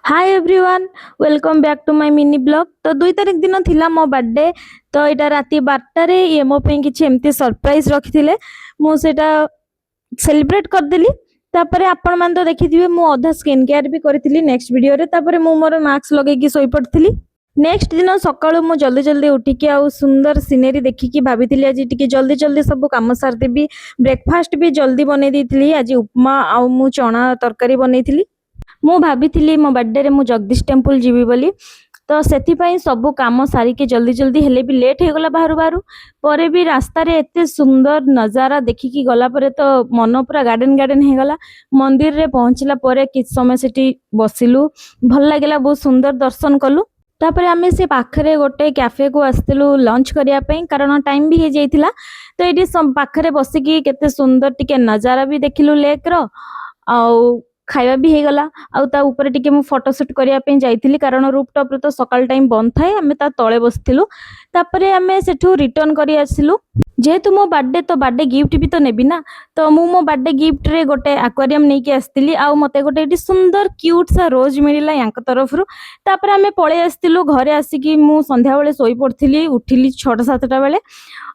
Hi everyone, welcome back to my mini blog. तो 2 तारीख दिन थिला मो बर्थडे। तो इटा राति 12 ये मो पे किछि एमती सरप्राइज रखिथिले। मु सेटा सेलिब्रेट कर देली। तापरे आपण मान तो देखिथिबे मु अधा स्किन केयर भी करथिली नेक्स्ट वीडियो रे। तापरे मु मोर मास्क लगे कि सोई पड़थिली। नेक्स्ट दिन सकाळु मु जल्दी जल्दी उठिकी आउ सुंदर सीनरी देखिकी भाबिथिली आज टिके जल्दी जल्दी सब काम सार देबी। ब्रेकफास्ट भी जल्दी बनै देथिली। आज उपमा आउ मु चना तरकारी बनैथिली। मु भाभी मो बर्थडे रे मु जगदीश टेम्पल जीवी बोली। तो सेथिपाई सब काम सारिके जल्दी जल्दी हेले भी लेट हो गला बाहरु बाहरु। परे भी रास्ता रे एते सुंदर नजारा देखिकी गला परे तो मन पूरा गार्डन गार्डन हे गला। मंदिर रे पहुंचला परे किछ समय सेठी बसिलु। भल लागला, बहुत सुंदर दर्शन कलु। तापरे आमे से पाखरे गोटे कैफे को आस्तिलु लंच करिया पई, कारण टाइम भी हे जाइतिला। तो एठी पाखरे बसिकी केते सुंदर टिके नजारा भी देखिलु लेक रो। आउ खाଇବା भी हे गला। आउ ता ऊपर टिके मु फोटो शूट करिया पे जाइतिली, कारण रूफटॉप रे तो सकाल टाइम बंद थाए। आमे ता तळे बसथिलु। तापरे आमे सेठू रिटर्न करी आसिलु। जेहेतु मो बर्थडे तो बर्थडे गिफ्ट भी तो नेबी ना। तो मु मो बर्थडे गिफ्ट रे गोटे एक्वेरियम नै के आस्तिली। आउ मते गोटे एटी सुंदर क्यूट सा रोज मिलिला यांक तरफ रु। तापरे आमे पळे आस्तिलु घरे। आसिकी मु संध्या बेले सोई पड़थिली, उठिली 6-7टा बेले।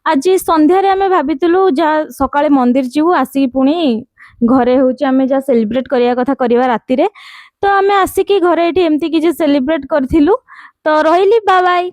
आज संध्या रे आमे भाबितलु जा सकाळे मंदिर जीवु, आसी पुणी घरे होची आमे जा सेलिब्रेट करिया कथा करिवा राती रे। तो आमे आसी की घरे एठी एमती कि जे सेलिब्रेट करथिलु। तो रहिली, बाय बाय।